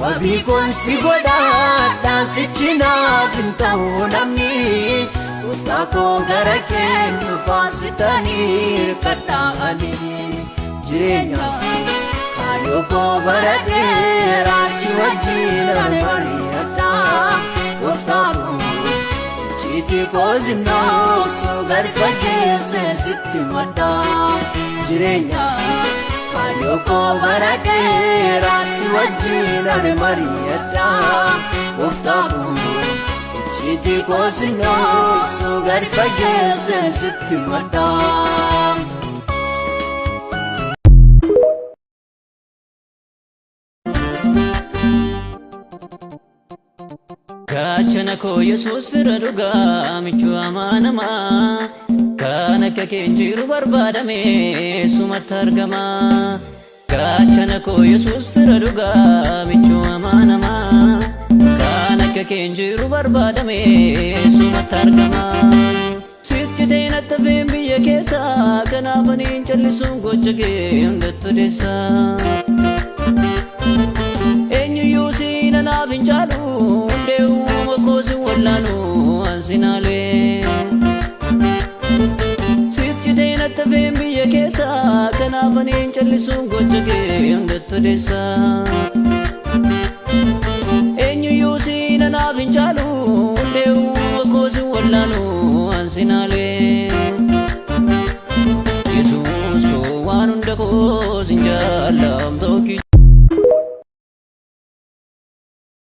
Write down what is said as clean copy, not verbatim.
وبيكون سيقودا دانسيتنا بنتو نمني وستاكو غركين فاسداني كتاغني جرينيا كايوكو بردي راسي وجيران مريتا وفتاكو چيتي كوزنو سوغر فجيس ستي مدا جرينيا كايوكو بردي راسي وجيران مريتا وفتاكو چيتي كوزنو سوغر فجيس ستي مدا Kachanako Yesus firaduga michu amanama Kanaka kenjiru barbadame sumatargama Kachanako Yesus firaduga michu amanama Kanaka kenjiru barbadame sumatargama Sitchidena tavem biya kesa Kanabanin chalisun gochage undattu desa Enyu yusina na vinchalu Kosi wallanu ansinale Sitchidena tavem biya kesa Kanabanin chalisun gochage undattu desa